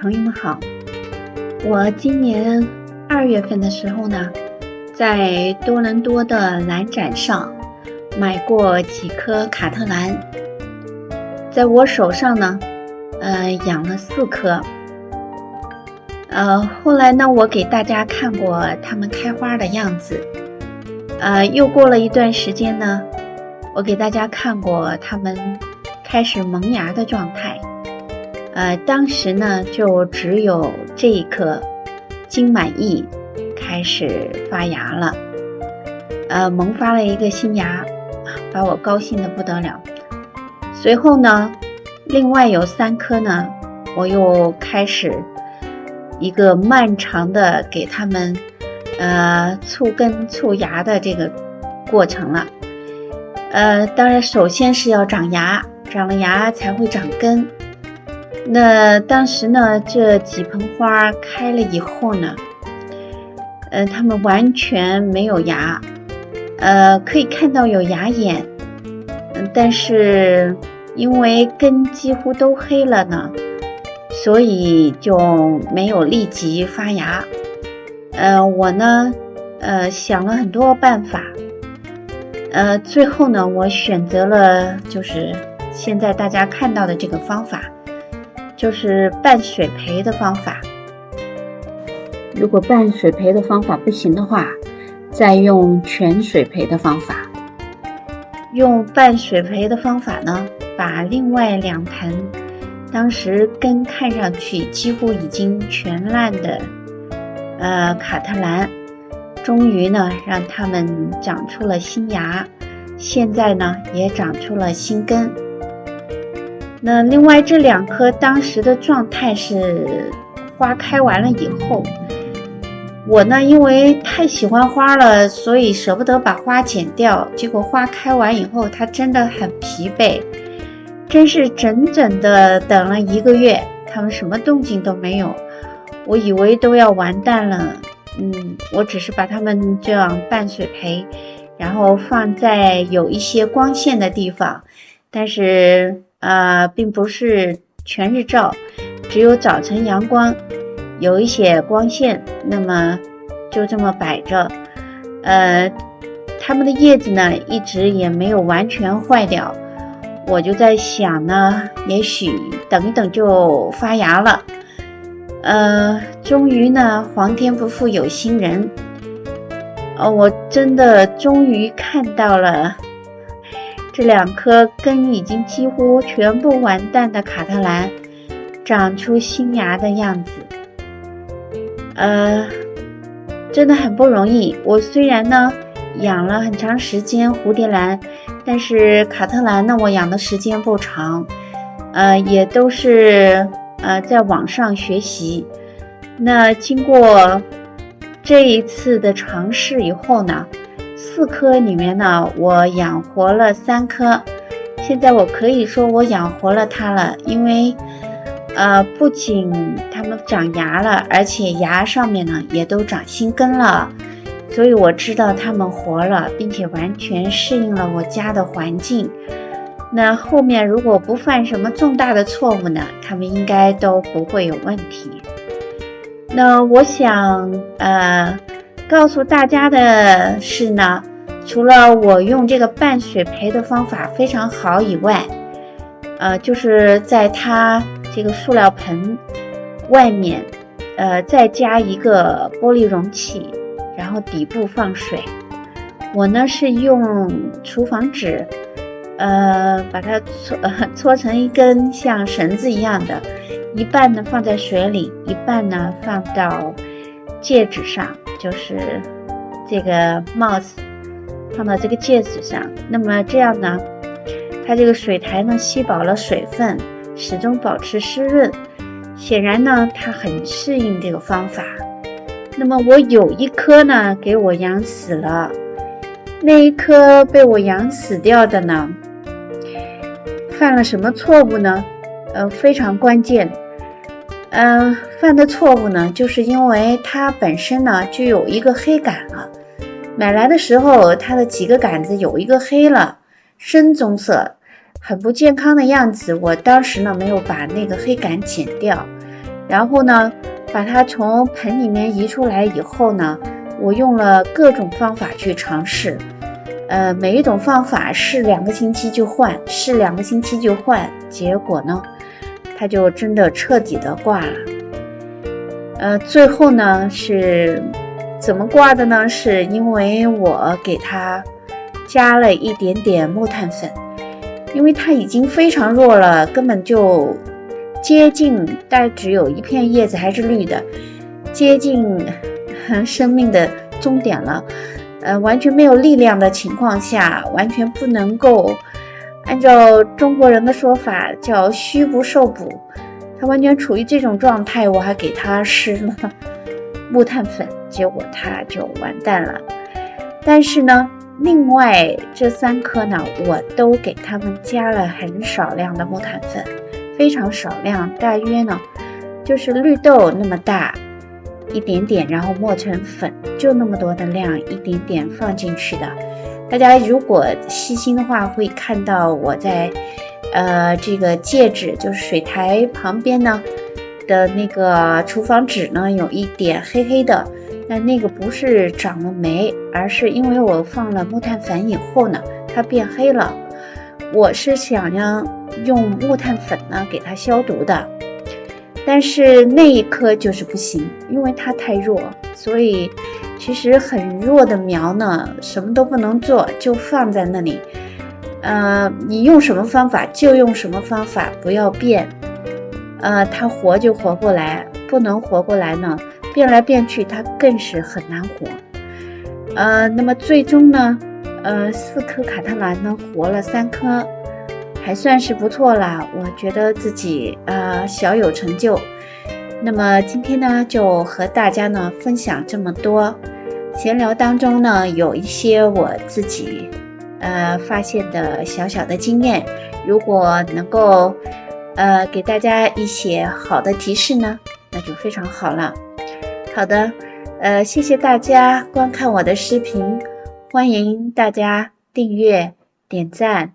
朋友们好，我今年2月份的时候呢，在多伦多的蓝展上买过几颗卡特兰，在我手上呢，养了4颗。后来呢，我给大家看过它们开花的样子。又过了一段时间呢，我给大家看过它们开始萌芽的状态。当时呢，就只有这一颗金满意开始发芽了，萌发了一个新芽，把我高兴得不得了。随后呢，另外有3颗呢，我又开始一个漫长的给它们促根促芽的这个过程了。当然首先是要长芽，长了芽才会长根。那当时呢，这几盆花开了以后呢，它们完全没有芽，可以看到有芽眼，但是因为根几乎都黑了呢，所以就没有立即发芽。我呢，想了很多办法，最后呢，我选择了就是现在大家看到的这个方法。就是半水培的方法。如果半水培的方法不行的话，再用全水培的方法。用半水培的方法呢，把另外2盆当时根看上去几乎已经全烂的卡特兰，终于呢让它们长出了新芽，现在呢也长出了新根。那另外这2颗当时的状态是花开完了以后，我呢因为太喜欢花了，所以舍不得把花剪掉，结果花开完以后它真的很疲惫，真是整整的等了1个月，它们什么动静都没有，我以为都要完蛋了。我只是把它们这样半水培，然后放在有一些光线的地方，但是并不是全日照，只有早晨阳光有一些光线，那么就这么摆着。它们的叶子呢一直也没有完全坏掉，我就在想呢，也许等一等就发芽了。终于呢，皇天不负有心人，我真的终于看到了这2颗根已经几乎全部完蛋的卡特兰长出新芽的样子。真的很不容易。我虽然呢养了很长时间蝴蝶兰，但是卡特兰呢我养的时间不长，也都是在网上学习。那经过这一次的尝试以后呢，4颗里面呢，我养活了3颗。现在我可以说我养活了它了，因为不仅它们长芽了，而且芽上面呢也都长新根了，所以我知道它们活了，并且完全适应了我家的环境。那后面如果不犯什么重大的错误呢，它们应该都不会有问题。那我想告诉大家的是呢，除了我用这个半水培的方法非常好以外，就是在它这个塑料盆外面再加一个玻璃容器，然后底部放水。我呢是用厨房纸把它搓成一根像绳子一样的，一半呢放在水里，一半呢放到戒指上，就是这个帽子放到这个戒指上。那么这样呢，它这个水台呢吸饱了水分，始终保持湿润。显然呢，它很适应这个方法。那么我有1颗呢给我养死了，那1颗被我养死掉的呢，犯了什么错误呢？非常关键。犯的错误呢，就是因为它本身呢就有一个黑杆了。买来的时候，它的几个杆子有一个黑了，深棕色，很不健康的样子。我当时呢没有把那个黑杆剪掉，然后呢，把它从盆里面移出来以后呢，我用了各种方法去尝试，每一种方法试2个星期就换，试2个星期就换，结果呢，它就真的彻底的挂了。最后呢是怎么挂的呢？是因为我给它加了一点点木炭粉，因为它已经非常弱了，根本就接近，大概只有一片叶子还是绿的，接近生命的终点了。完全没有力量的情况下，完全不能够按照中国人的说法叫虚不受补，它完全处于这种状态，我还给它施了木炭粉，结果它就完蛋了。但是呢，另外这3颗呢，我都给它们加了很少量的木炭粉，非常少量，大约呢就是绿豆那么大一点点，然后磨成粉，就那么多的量，一点点放进去的。大家如果细心的话，会看到我在这个戒指，就是水台旁边呢的那个厨房纸呢，有一点黑黑的，那个不是长了霉，而是因为我放了木炭粉以后呢，它变黑了。我是想要用木炭粉呢给它消毒的，但是那一颗就是不行，因为它太弱，所以其实很弱的苗呢，什么都不能做，就放在那里。你用什么方法就用什么方法，不要变。它活就活过来，不能活过来呢，变来变去，它更是很难活。那么最终呢，4颗卡特兰呢活了3颗，还算是不错啦，我觉得自己小有成就。那么今天呢，就和大家呢分享这么多。闲聊当中呢，有一些我自己发现的小小的经验，如果能够给大家一些好的提示呢，那就非常好了。好的，谢谢大家观看我的视频，欢迎大家订阅、点赞。